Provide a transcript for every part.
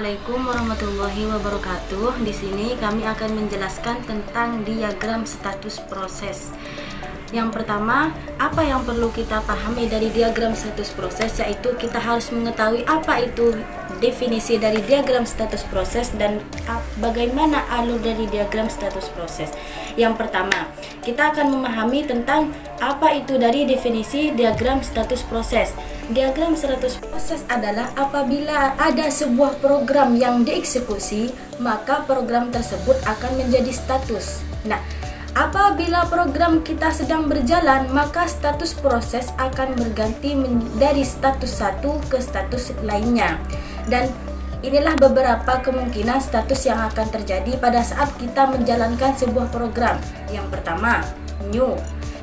Assalamualaikum warahmatullahi wabarakatuh. Di sini kami akan menjelaskan tentang diagram status proses. Yang pertama, apa yang perlu kita pahami dari diagram status proses, yaitu kita harus mengetahui apa itu definisi dari diagram status proses dan bagaimana alur dari diagram status proses. Yang pertama, kita akan memahami tentang apa itu dari definisi diagram status proses. Diagram status proses adalah apabila ada sebuah program yang dieksekusi, maka program tersebut akan menjadi status. Nah, apabila program kita sedang berjalan, maka status proses akan berganti dari status satu ke status lainnya. Dan inilah beberapa kemungkinan status yang akan terjadi pada saat kita menjalankan sebuah program. Yang pertama, new.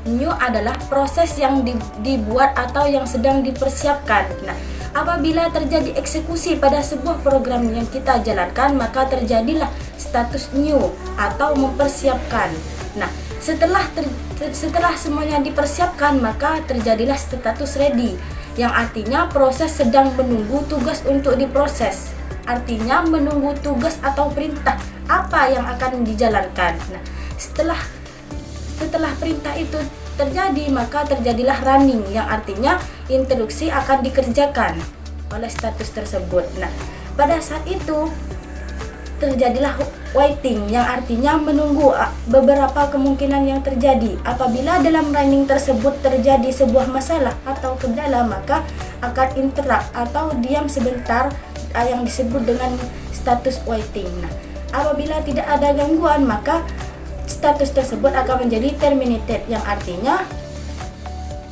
New adalah proses yang dibuat atau yang sedang dipersiapkan. Nah, apabila terjadi eksekusi pada sebuah program yang kita jalankan, maka terjadilah status new atau mempersiapkan. Nah, setelah semuanya dipersiapkan, maka terjadilah status ready, yang artinya proses sedang menunggu tugas untuk diproses. Artinya menunggu tugas atau perintah apa yang akan dijalankan. Nah, setelah perintah itu terjadi, maka terjadilah running, yang artinya instruksi akan dikerjakan oleh status tersebut. Nah, pada saat itu terjadilah waiting, yang artinya menunggu beberapa kemungkinan yang terjadi. Apabila dalam running tersebut terjadi sebuah masalah atau kendala, maka akan interrupt atau diam sebentar, yang disebut dengan status waiting. Nah, apabila tidak ada gangguan, maka status tersebut akan menjadi terminated, yang artinya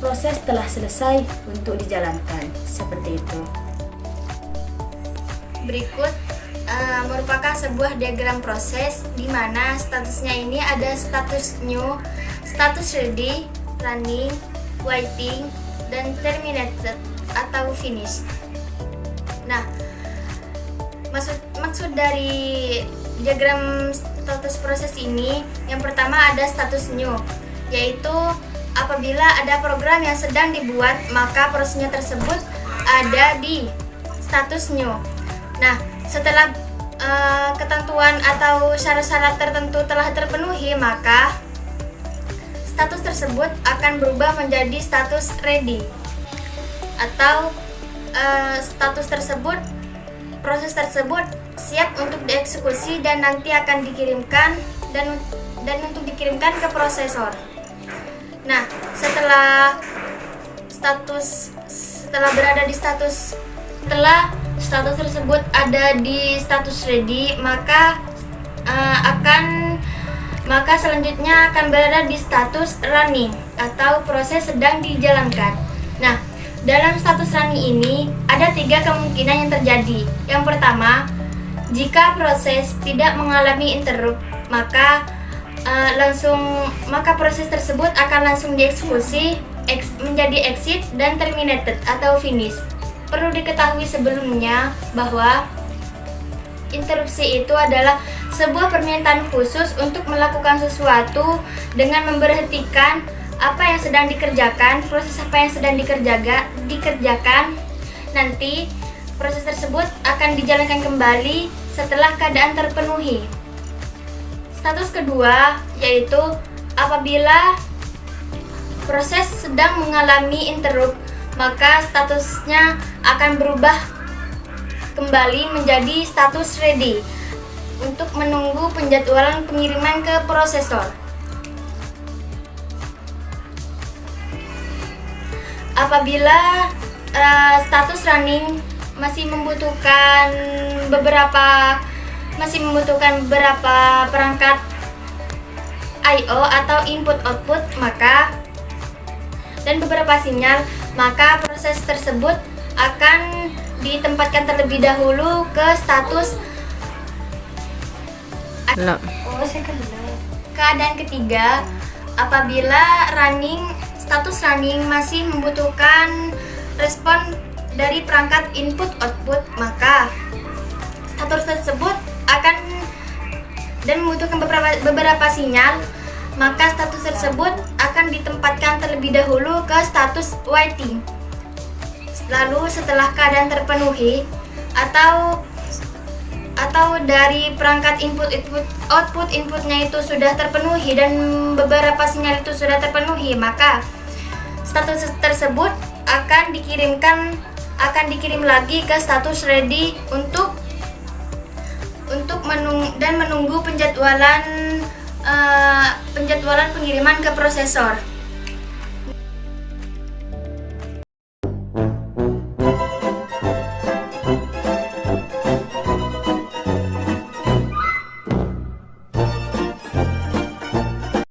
proses telah selesai untuk dijalankan. Seperti itu. Berikut merupakan sebuah diagram proses di mana statusnya ini ada status new, status ready, running, waiting, dan terminated atau finish. Nah, maksud dari diagram status proses ini, yang pertama ada status new, yaitu apabila ada program yang sedang dibuat, maka prosesnya tersebut ada di status new. Nah, setelah ketentuan atau syarat-syarat tertentu telah terpenuhi, maka status tersebut akan berubah menjadi status ready, atau status tersebut, proses tersebut siap untuk dieksekusi dan nanti akan dikirimkan dan untuk dikirimkan ke prosesor. Nah, setelah berada di status tersebut ada di status ready, maka selanjutnya akan berada di status running atau proses sedang dijalankan. Nah, dalam status running ini ada 3 kemungkinan yang terjadi. Yang pertama, jika proses tidak mengalami interrupt, maka proses tersebut akan langsung dieksekusi menjadi exit dan terminated atau finish. Perlu diketahui sebelumnya bahwa interupsi itu adalah sebuah permintaan khusus untuk melakukan sesuatu dengan memberhentikan apa yang sedang dikerjakan, proses apa yang sedang dikerjakan. Nanti proses tersebut akan dijalankan kembali setelah keadaan terpenuhi. Status kedua yaitu apabila proses sedang mengalami interrupt, maka statusnya akan berubah kembali menjadi status ready untuk menunggu penjadwalan pengiriman ke prosesor. Apabila status running masih membutuhkan beberapa perangkat I/O atau input output, dan beberapa sinyal, maka proses tersebut akan ditempatkan terlebih dahulu ke status keadaan ketiga. Apabila status running masih membutuhkan respon dari perangkat input output, maka status tersebut akan dan membutuhkan beberapa sinyal, maka status tersebut akan ditempatkan terlebih dahulu ke status waiting. Lalu setelah keadaan terpenuhi atau atau dari perangkat outputnya itu sudah terpenuhi dan beberapa sinyal itu sudah terpenuhi, maka status tersebut akan dikirim lagi ke status ready untuk menunggu penjadwalan pengiriman ke prosesor.